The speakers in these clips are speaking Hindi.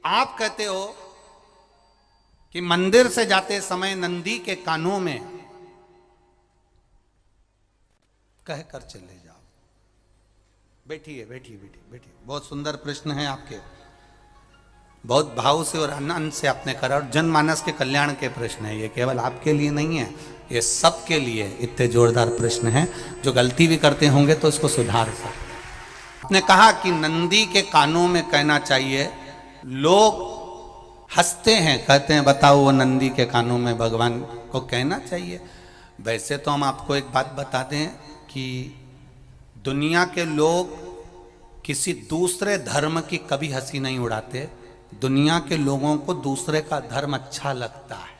आप कहते हो कि मंदिर से जाते समय नंदी के कानों में कहकर चले जाओ। बैठिए बैठिए बैठिए बैठिए। बहुत सुंदर प्रश्न है आपके, बहुत भाव से और आनंद से आपने करा, और जनमानस के कल्याण के प्रश्न है ये, केवल आपके लिए नहीं है, ये सबके लिए इतने जोरदार प्रश्न हैं। जो गलती भी करते होंगे तो इसको सुधार सकते। आपने कहा कि नंदी के कानों में कहना चाहिए। लोग हंसते हैं, कहते हैं बताओ वो नंदी के कानों में भगवान को कहना चाहिए। वैसे तो हम आपको एक बात बता दें कि दुनिया के लोग किसी दूसरे धर्म की कभी हंसी नहीं उड़ाते। दुनिया के लोगों को दूसरे का धर्म अच्छा लगता है।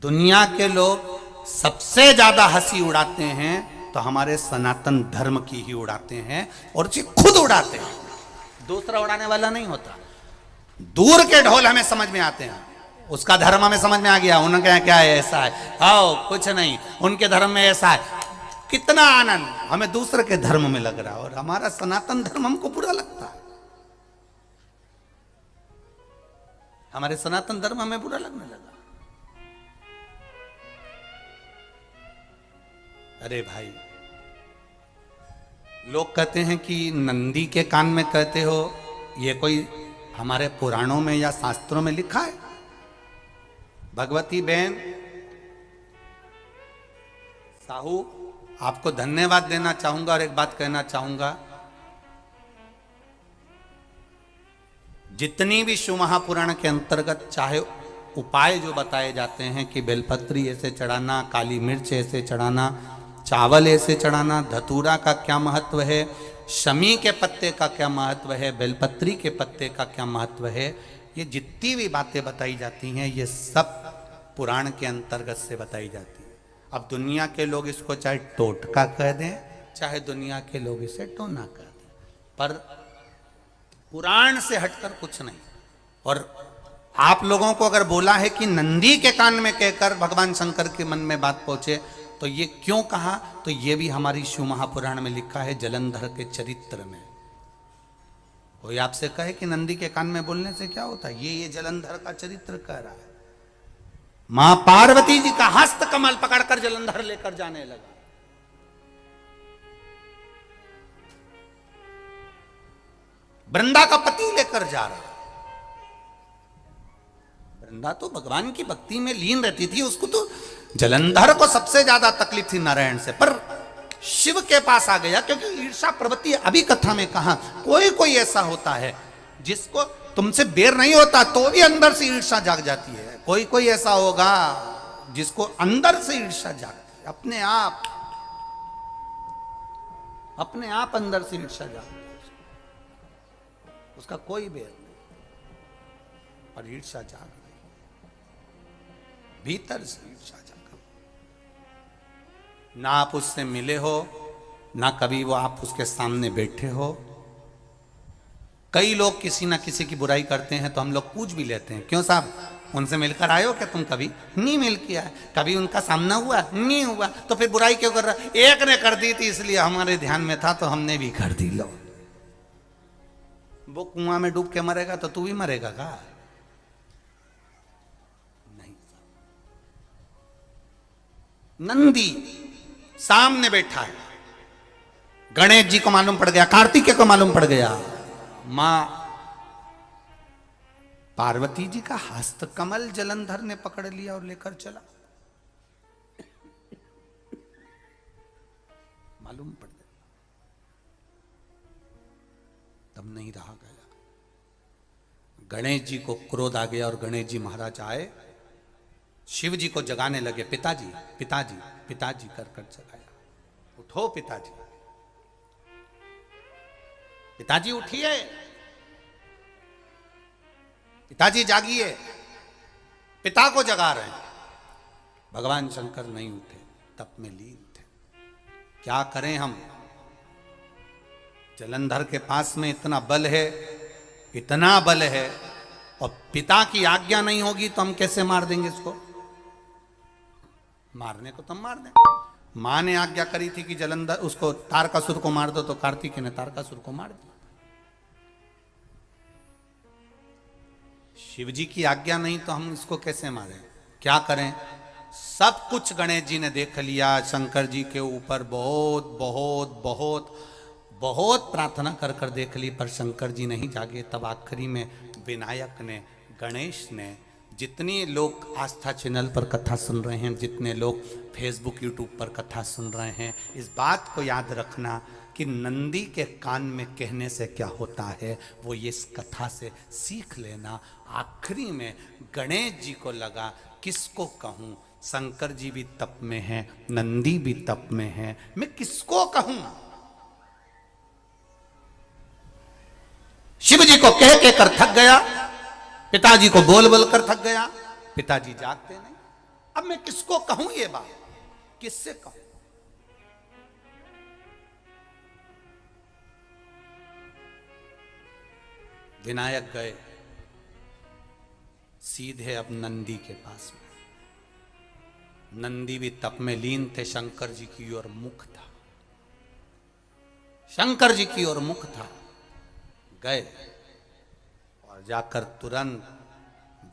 दुनिया के लोग सबसे ज्यादा हंसी उड़ाते हैं तो हमारे सनातन धर्म की ही उड़ाते हैं, और उसे खुद उड़ाते हैं, दूसरा उड़ाने वाला नहीं होता। दूर के ढोल हमें समझ में आते हैं, उसका धर्म हमें समझ में आ गया, उनके यहाँ क्या है, ऐसा है, आओ कुछ नहीं, उनके धर्म में ऐसा है। कितना आनंद हमें दूसरे के धर्म में लग रहा है, और हमारा सनातन धर्म हमको बुरा लगता है। हमारे सनातन धर्म हमें बुरा लगने लगा। अरे भाई, लोग कहते हैं कि नंदी के कान में कहते हो, ये कोई हमारे पुराणों में या शास्त्रों में लिखा है? भगवती बहन साहू, आपको धन्यवाद देना चाहूंगा और एक बात कहना चाहूंगा। जितनी भी शिव महापुराण के अंतर्गत चाहे उपाय जो बताए जाते हैं कि बेलपत्री ऐसे चढ़ाना, काली मिर्च ऐसे चढ़ाना, चावल ऐसे चढ़ाना, धतूरा का क्या महत्व है, शमी के पत्ते का क्या महत्व है, बेलपत्री के पत्ते का क्या महत्व है, ये जितनी भी बातें बताई जाती हैं ये सब पुराण के अंतर्गत से बताई जाती है। अब दुनिया के लोग इसको चाहे टोटका कह दें, चाहे दुनिया के लोग इसे टोना कह दें, पर पुराण से हटकर कुछ नहीं। और आप लोगों को अगर बोला है कि नंदी के कान में कहकर भगवान शंकर के मन में बात पहुंचे, तो ये क्यों कहा, तो ये भी हमारी शिव महापुराण में लिखा है, जलंधर के चरित्र में। कोई आपसे कहे कि नंदी के कान में बोलने से क्या होता है, ये जलंधर का चरित्र कह रहा है। मां पार्वती जी का हस्त कमल पकड़कर जलंधर लेकर जाने लगा। वृंदा का पति लेकर जा रहा। वृंदा तो भगवान की भक्ति में लीन रहती थी, उसको तो जलंधर को सबसे ज्यादा तकलीफ थी नारायण से, पर शिव के पास आ गया, क्योंकि ईर्षा प्रवृत्ति अभी कथा में कहा, कोई कोई ऐसा होता है जिसको तुमसे बेर नहीं होता तो भी अंदर से ईर्षा जाग जाती है। कोई कोई ऐसा होगा जिसको अंदर से ईर्षा जागती है, अपने आप अंदर से ईर्षा जागती है, उसका कोई बेर नहीं, और ईर्षा जाग गई, भीतर से ईर्षा जाग। ना आप उससे मिले हो, ना कभी वो आप उसके सामने बैठे हो। कई लोग किसी ना किसी की बुराई करते हैं तो हम लोग पूछ भी लेते हैं, क्यों साहब उनसे मिलकर आए हो क्या तुम? कभी नहीं मिल किया है, कभी उनका सामना हुआ नहीं हुआ, तो फिर बुराई क्यों कर रहा? एक ने कर दी थी इसलिए हमारे ध्यान में था तो हमने भी कर दी। लो, वो कुआं में डूब के मरेगा तो तू भी मरेगा का? नहीं। नंदी सामने बैठा है, गणेश जी को मालूम पड़ गया, कार्तिकेय को मालूम पड़ गया, मां पार्वती जी का हस्त कमल जलंधर ने पकड़ लिया और लेकर चला। मालूम पड़ गया, तब नहीं रहा गया। गणेश जी को क्रोध आ गया और गणेश जी महाराज आए, शिव जी को जगाने लगे। पिताजी पिताजी पिताजी कर कर जगाया, उठो पिताजी, पिताजी उठिए, पिताजी जागिए, पिता को जगा रहे हैं। भगवान शंकर नहीं उठे, तप में लीन थे। क्या करें हम? जलंधर के पास में इतना बल है, इतना बल है, और पिता की आज्ञा नहीं होगी तो हम कैसे मार देंगे इसको? मारने को तो हम मार दें। मां ने आज्ञा करी थी कि जलंधर उसको तारकासुर को मार दो, तो कार्तिकेय ने तारकासुर को मार दिया। शिव जी की आज्ञा नहीं तो हम इसको कैसे मारें? क्या करें? सब कुछ गणेश जी ने देख लिया, शंकर जी के ऊपर बहुत बहुत बहुत बहुत प्रार्थना कर कर देख ली, पर शंकर जी नहीं जागे। तब आखिरी में विनायक ने, गणेश ने, जितने लोग आस्था चैनल पर कथा सुन रहे हैं, जितने लोग फेसबुक यूट्यूब पर कथा सुन रहे हैं, इस बात को याद रखना कि नंदी के कान में कहने से क्या होता है वो ये इस कथा से सीख लेना। आखिरी में गणेश जी को लगा किसको कहूँ, शंकर जी भी तप में हैं, नंदी भी तप में हैं, मैं किसको कहूँ? शिव जी को कह के कर थक गया, पिताजी को बोल बोल कर थक गया, पिताजी जागते नहीं। अब मैं किसको कहूं ये बात, किससे कहूं? विनायक गए सीधे अब नंदी के पास में। नंदी भी तप में लीन थे, शंकर जी की ओर मुख था, शंकर जी की ओर मुख था। गए और जाकर तुरंत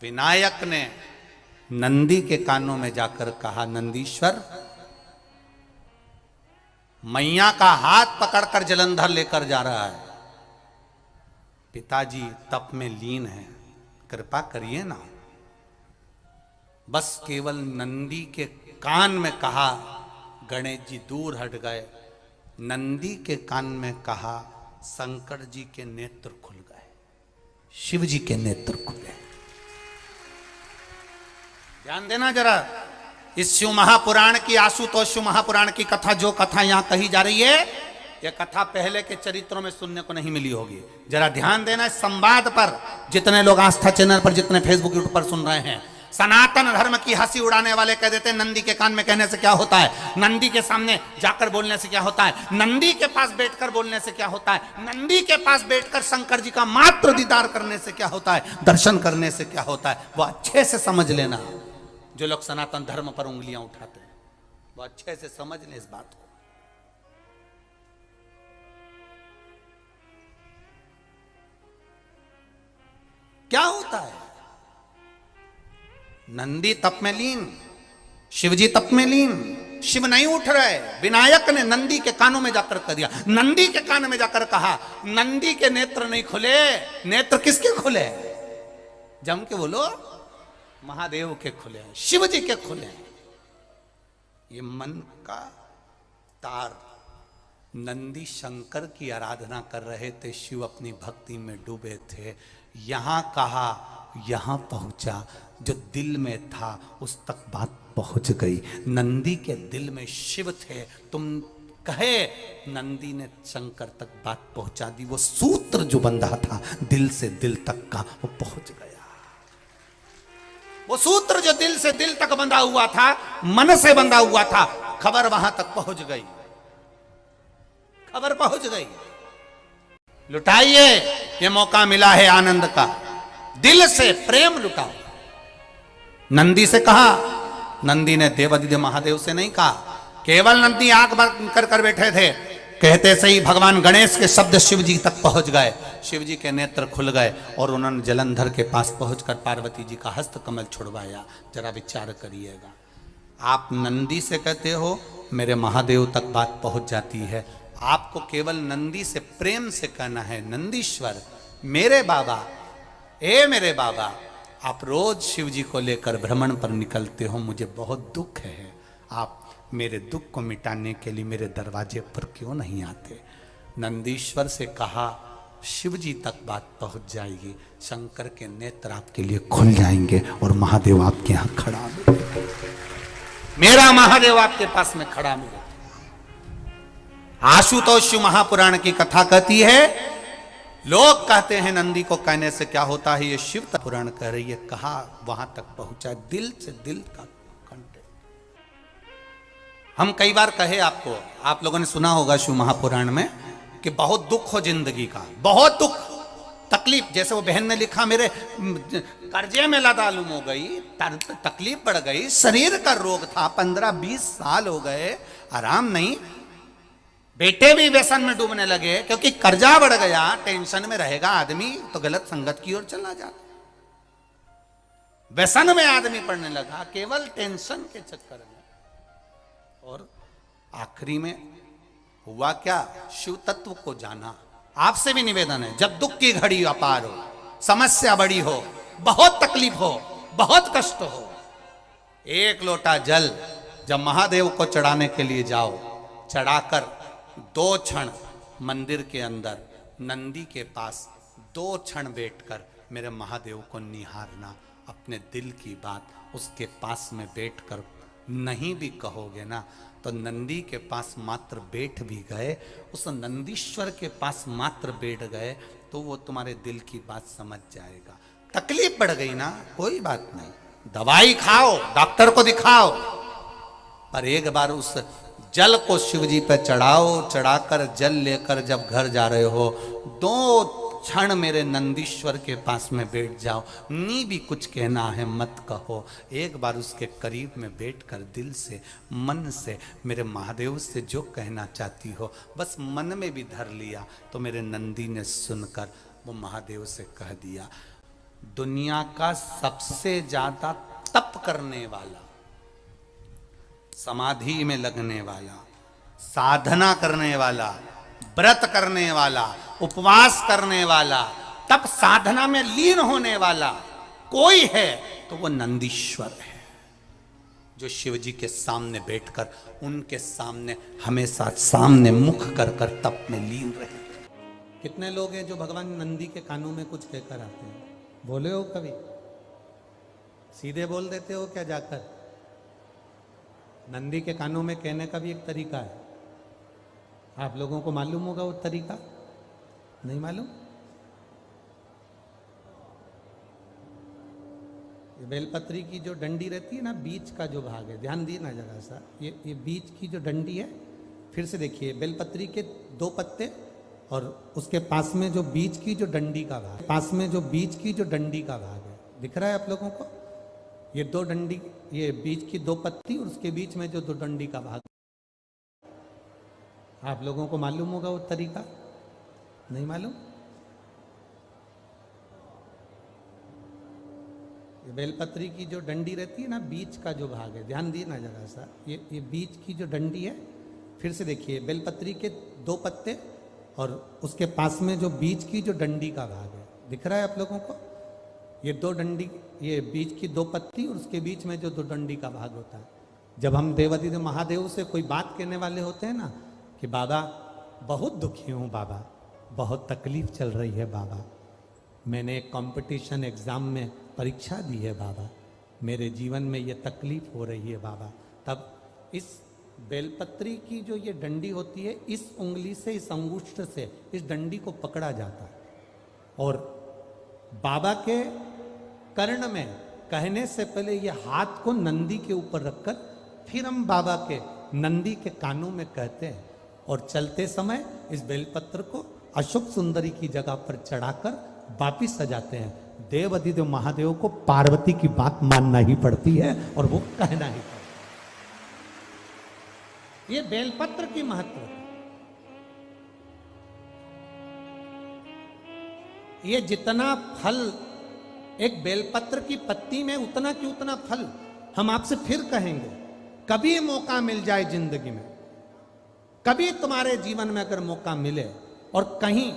विनायक ने नंदी के कानों में जाकर कहा, नंदीश्वर, मैया का हाथ पकड़कर जलंधर लेकर जा रहा है, पिताजी तप में लीन है, कृपा करिए ना। बस केवल नंदी के कान में कहा, गणेश जी दूर हट गए। नंदी के कान में कहा, शंकर जी के नेत्र खुल गए, शिव जी के नेत्र खुले। ध्यान देना जरा, इस शिव महापुराण की, आशुतोष शिव महापुराण की कथा, जो कथा यहां कही जा रही है, यह कथा पहले के चरित्रों में सुनने को नहीं मिली होगी। जरा ध्यान देना इस संवाद पर, जितने लोग आस्था चैनल पर, जितने फेसबुक यूट्यूब पर सुन रहे हैं। सनातन धर्म की हंसी उड़ाने वाले कह देते हैं नंदी के कान में कहने से क्या होता है, नंदी के सामने जाकर बोलने से क्या होता है, नंदी के पास बैठकर बोलने से क्या होता है, नंदी के पास बैठकर शंकर जी का मात्र दीदार करने से क्या होता है, दर्शन करने से क्या होता है। वो अच्छे से समझ लेना, जो लोग सनातन धर्म पर उंगलियां उठाते हैं, वो अच्छे से समझ लें इस बात को। क्या होता है, नंदी तप में लीन, शिवजी तप में लीन, शिव नहीं उठ रहे। विनायक ने नंदी के कानों में जाकर कह दिया, नंदी के कान में जाकर कहा, नंदी के नेत्र नहीं खुले। नेत्र किसके खुले? जम के बोलो, महादेव के खुले, शिव जी के खुले। ये मन का तार। नंदी शंकर की आराधना कर रहे थे, शिव अपनी भक्ति में डूबे थे। यहां कहा, यहां पहुंचा, जो दिल में था उस तक बात पहुंच गई। नंदी के दिल में शिव थे, तुम कहे, नंदी ने शंकर तक बात पहुंचा दी। वो सूत्र जो बंधा था दिल से दिल तक का, वो पहुंच गया। वो सूत्र जो दिल से दिल तक बंधा हुआ था, मन से बंधा हुआ था, खबर वहां तक पहुंच गई, खबर पहुंच गई। लुटाइए, ये मौका मिला है आनंद का, दिल से प्रेम लुटाओ। नंदी से कहा, नंदी ने देवादिदेव महादेव से नहीं कहा। केवल नंदी आंख बंद कर कर बैठे थे, कहते से ही भगवान गणेश के शब्द शिव जी तक पहुंच गए। शिव जी के नेत्र खुल गए और उन्होंने जलंधर के पास पहुंचकर पार्वती जी का हस्त कमल छुड़वाया। जरा विचार करिएगा, आप नंदी से कहते हो मेरे महादेव तक बात पहुंच जाती है। आपको केवल नंदी से प्रेम से कहना है, नंदीश्वर मेरे बाबा, ए मेरे बाबा, आप रोज शिव जी को लेकर भ्रमण पर निकलते हो, मुझे बहुत दुख है, आप मेरे दुख को मिटाने के लिए मेरे दरवाजे पर क्यों नहीं आते? नंदीश्वर से कहा, शिव जी तक बात पहुंच जाएगी, शंकर के नेत्र आपके लिए खुल जाएंगे और महादेव आपके यहां खड़ा मिलेगा, मेरा महादेव आपके पास में खड़ा मिलेगा। आशुतोष शिव महापुराण की कथा कहती है, लोग कहते हैं नंदी को कहने से क्या होता है, ये शिव पुराण कह रही है, कहा वहां तक पहुंचा, दिल से दिल का कंटेक्ट। हम कई बार कहे आपको, आप लोगों ने सुना होगा शिव महापुराण में कि बहुत दुख हो जिंदगी का, बहुत दुख तकलीफ। जैसे वो बहन ने लिखा, मेरे कर्जे में लदालुम हो गई, तकलीफ बढ़ गई, शरीर का रोग था, 15-20 साल हो गए, आराम नहीं, बेटे भी व्यसन में डूबने लगे क्योंकि कर्जा बढ़ गया। टेंशन में रहेगा आदमी तो गलत संगत की ओर चला जाता। व्यसन में आदमी पड़ने लगा, केवल टेंशन के चक्कर में। और आखिरी में हुआ क्या? शिव तत्व को जाना। आपसे भी निवेदन है, जब दुख की घड़ी अपार हो, समस्या बड़ी हो, बहुत तकलीफ हो, बहुत कष्ट हो, एक लोटा जल जब महादेव को चढ़ाने के लिए जाओ, चढ़ाकर 2 क्षण मंदिर के अंदर नंदी के पास 2 क्षण बैठकर मेरे महादेव को निहारना। अपने दिल की बात उसके पास में बैठकर नहीं भी कहोगे ना, तो नंदी के पास मात्र बैठ भी गए, उस नंदीश्वर के पास मात्र बैठ गए, तो वो तुम्हारे दिल की बात समझ जाएगा। तकलीफ बढ़ गई ना, कोई बात नहीं, दवाई खाओ, डॉक्टर को दिखाओ, पर एक बार उस जल को शिव जी पे चढ़ाओ। चढ़ाकर जल लेकर जब घर जा रहे हो, 2 क्षण मेरे नंदीश्वर के पास में बैठ जाओ। नी भी कुछ कहना है मत कहो, एक बार उसके करीब में बैठकर दिल से, मन से मेरे महादेव से जो कहना चाहती हो, बस मन में भी धर लिया, तो मेरे नंदी ने सुनकर वो महादेव से कह दिया, दुनिया का सबसे ज्यादा तप करने वाला, समाधि में लगने वाला, साधना करने वाला, व्रत करने वाला, उपवास करने वाला, तप साधना में लीन होने वाला कोई है तो वो नंदीश्वर है, जो शिव जी के सामने बैठकर उनके सामने हमेशा सामने मुख कर कर तप में लीन रहे। कितने लोग हैं जो भगवान नंदी के कानों में कुछ कहकर आते हैं? बोले हो कभी? सीधे बोल देते हो क्या जाकर? नंदी के कानों में कहने का भी एक तरीका है, आप लोगों को मालूम होगा वो तरीका? नहीं मालूम? ये बेलपत्री की जो डंडी रहती है ना, बीच का जो भाग है, ध्यान दिए ना जरा सा, ये बीच की जो डंडी है, फिर से देखिए, बेलपत्री के 2 पत्ते और उसके पास में जो बीच की जो डंडी का भाग, पास में जो बीच की जो डंडी का भाग है, दिख रहा है आप लोगों को? ये 2 डंडी, ये बीच की 2 पत्ती और उसके बीच में जो 2 डंडी का भाग, आप लोगों को मालूम होगा वो तरीका? नहीं मालूम? ये बेलपत्री की जो डंडी रहती है ना, बीच का जो भाग है, ध्यान दिए ना जरा सा, ये बीच की जो डंडी है, फिर से देखिए, बेलपत्री के 2 पत्ते और उसके पास में जो बीच की जो डंडी का भाग है, दिख रहा है आप लोगों को? ये 2 डंडी, ये बीच की 2 पत्ती और उसके बीच में जो 2 डंडी का भाग होता है। जब हम देवाधिदेव महादेव से कोई बात कहने वाले होते हैं ना, कि बाबा बहुत दुखी हूँ, बाबा बहुत तकलीफ चल रही है, बाबा मैंने एक कंपटीशन एग्ज़ाम में परीक्षा दी है, बाबा मेरे जीवन में ये तकलीफ हो रही है, बाबा, तब इस बेलपत्री की जो ये डंडी होती है, इस उंगली से, इस अंगुष्ठ से इस डंडी को पकड़ा जाता है और बाबा के कर्ण में कहने से पहले ये हाथ को नंदी के ऊपर रखकर फिर हम बाबा के नंदी के कानों में कहते हैं और चलते समय इस बेलपत्र को अशोक सुंदरी की जगह पर चढ़ाकर वापिस सजाते हैं। देव अधिदेव महादेव को पार्वती की बात मानना ही पड़ती है और वो कहना ही पड़ता है। ये बेलपत्र की महत्व है। ये जितना फल एक बेलपत्र की पत्ती में, उतना की उतना फल हम आपसे फिर कहेंगे। कभी मौका मिल जाए जिंदगी में, कभी तुम्हारे जीवन में अगर मौका मिले और कहीं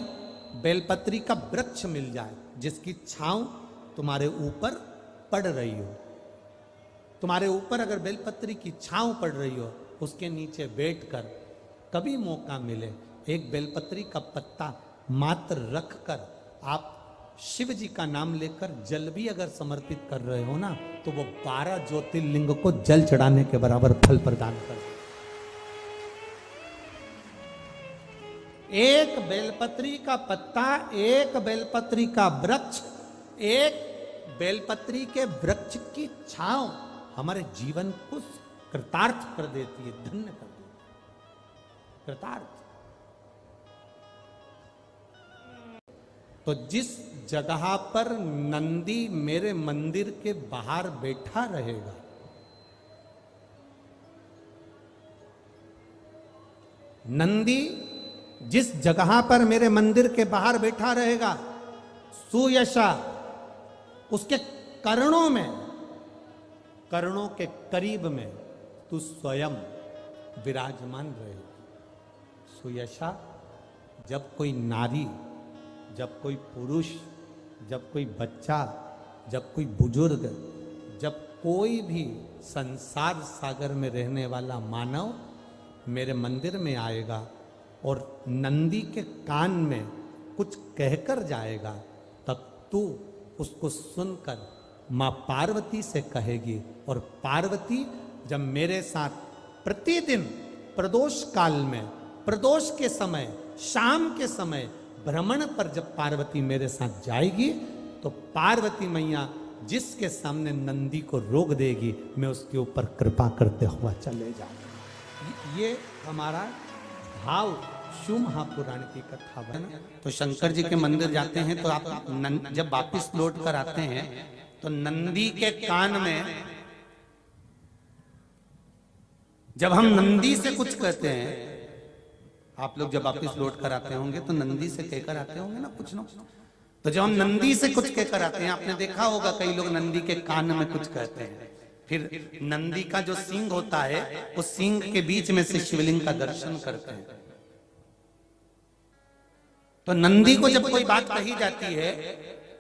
बेलपत्री का वृक्ष मिल जाए जिसकी छांव तुम्हारे ऊपर पड़ रही हो, तुम्हारे ऊपर अगर बेलपत्री की छांव पड़ रही हो, उसके नीचे बैठकर कभी मौका मिले, एक बेलपत्री का पत्ता मात्र रखकर आप शिव जी का नाम लेकर जल भी अगर समर्पित कर रहे हो ना, तो वो 12 ज्योतिर्लिंग को जल चढ़ाने के बराबर फल प्रदान कर। एक बेलपत्री का पत्ता, एक बेलपत्री का वृक्ष, एक बेलपत्री के वृक्ष की छांव हमारे जीवन को कृतार्थ कर देती है, धन्य कर देती है, कृतार्थ। तो जिस जगह पर नंदी मेरे मंदिर के बाहर बैठा रहेगा, नंदी जिस जगह पर मेरे मंदिर के बाहर बैठा रहेगा, सुयशा उसके कर्णों में कर्णों के करीब में तू स्वयं विराजमान रहे। सुयशा, जब कोई नारी, जब कोई पुरुष, जब कोई बच्चा, जब कोई बुजुर्ग, जब कोई भी संसार सागर में रहने वाला मानव मेरे मंदिर में आएगा और नंदी के कान में कुछ कहकर जाएगा, तब तू उसको सुनकर माँ पार्वती से कहेगी। और पार्वती जब मेरे साथ प्रतिदिन प्रदोष काल में, प्रदोष के समय, शाम के समय भ्रमण पर जब पार्वती मेरे साथ जाएगी, तो पार्वती मैया जिसके सामने नंदी को रोक देगी, मैं उसके ऊपर कृपा करते हुआ चले जाऊंगा। ये हमारा भाव शिव महापुराण की कथा बना। तो शंकर जी के मंदिर जाते हैं तो आप जब वापिस लौट कर आते हैं तो नंदी के कान में, जब हम नंदी से कुछ कहते हैं, आप लोग जब वापिस लौट कर आते होंगे तो नंदी से कहकर आते होंगे ना कुछ ना। तो जब हम नंदी से कुछ कहकर आते हैं, आपने देखा होगा कई लोग नंदी के कान में कुछ कहते हैं, फिर नंदी का जो सींग होता है उस सींग के बीच में से शिवलिंग का दर्शन करते हैं। तो नंदी को जब कोई बात कही जाती है,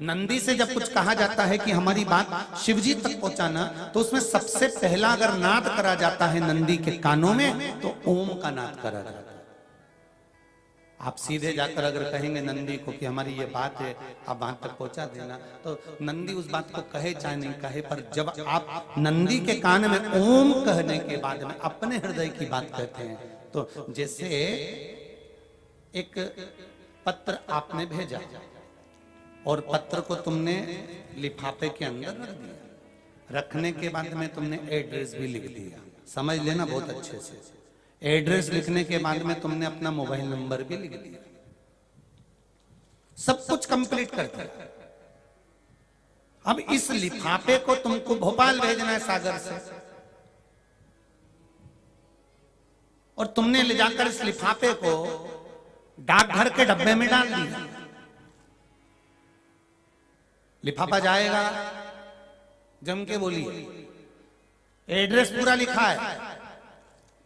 नंदी से जब कुछ कहा जाता है कि हमारी बात शिवजी तक पहुंचाना, तो उसमें सबसे पहला अगर नाद करा जाता है नंदी के कानों में, तो ओम का नाद करा जाता है। आप सीधे जाकर अगर कहेंगे नंदी को कि हमारी ये बात है, आप वहां तक पहुंचा देना, तो नंदी उस बात को कहे चाहे नहीं कहे, पर जब आप नंदी के कान में ओम कहने के बाद में अपने हृदय की बात कहते हैं, तो जैसे एक पत्र आपने भेजा और पत्र को तुमने लिफाफे के अंदर रख दिया, रखने के बाद में तुमने एड्रेस भी लिख दिया, समझ लेना बहुत अच्छे से। एड्रेस लिखने के बाद में तुमने अपना मोबाइल नंबर भी लिख दिया, सब कुछ कंप्लीट कर दिया। अब इस लिफाफे को तुमको भोपाल भेजना है सागर से, और तुमने ले जाकर इस लिफाफे को डाकघर के डब्बे में डाल दिया। लिफाफा जाएगा, जम के बोलिए, एड्रेस पूरा लिखा है,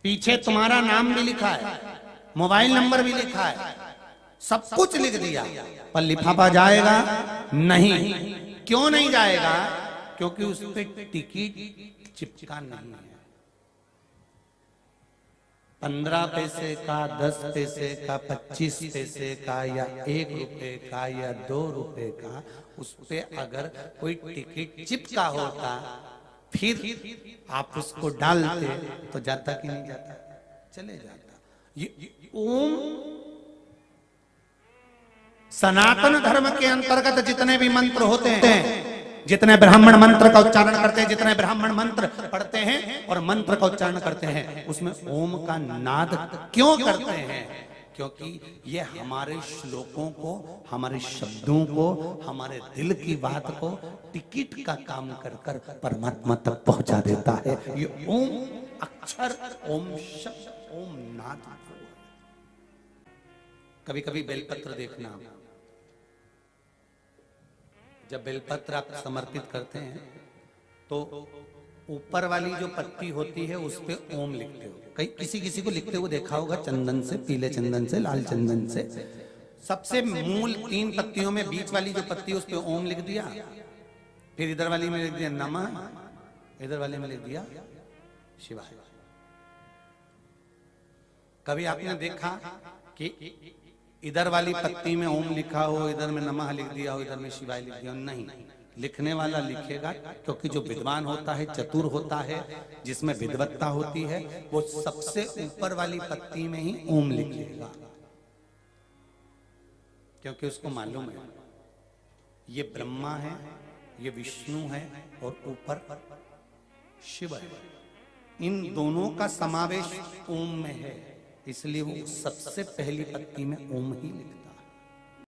पीछे तुम्हारा नाम भी लिखा है, मोबाइल नंबर भी लिखा है, सब कुछ लिख दिया, पर लिफाफा जाएगा नहीं। क्यों नहीं जाएगा? क्योंकि उस पर टिकट चिपका नहीं है। 15 पैसे का, 10 पैसे का, 25 पैसे का, या 1 रुपए का, या 2 रुपए का, उस पे अगर कोई टिकट चिपका होता, फिर आप उसको डालते तो जाता कि नहीं जाता? चले जाता। ये ओम सनातन धर्म के अंतर्गत जितने भी मंत्र होते हैं, जितने ब्राह्मण मंत्र का उच्चारण करते हैं, जितने ब्राह्मण मंत्र पढ़ते हैं और मंत्र का उच्चारण करते हैं, उसमें ओम का नाद क्यों करते हैं? क्योंकि ये हमारे श्लोकों को, हमारे शब्दों को, हमारे दिल की बात को टिकट का काम कर कर परमात्मा तक पहुंचा देता है। ये ओम अक्षर, ओम शब्द, ओम नाद। कभी कभी बेलपत्र देखना, जब बेलपत्र आप समर्पित करते हैं तो ऊपर वाली जो पत्ती होती है उस पे ओम लिखते हो। कई किसी को लिखते हुए देखा होगा, चंदन से, पीले चंदन से, लाल चंदन से। सबसे मूल 3 पत्तियों में बीच वाली जो पत्ती उस पे ओम लिख दिया, फिर इधर वाली में लिख दिया नमः, इधर वाली में लिख दिया शिवाय। कभी आपने देखा कि इधर वाली पत्ती में ओम लिखा हो, इधर में नमः लिख दिया हो, इधर में शिवाय लिख दिया हो? नहीं, लिखने वाला लिखेगा, क्योंकि जो विद्वान होता है, चतुर होता है, जिसमें विद्वत्ता होती है, वो सबसे ऊपर वाली पत्ती में ही ओम लिखेगा, क्योंकि उसको मालूम है ये ब्रह्मा है, ये विष्णु है और ऊपर शिव है। इन दोनों का समावेश ओम में है, इसलिए वो सबसे पहली पत्ती में ओम ही लिखता है।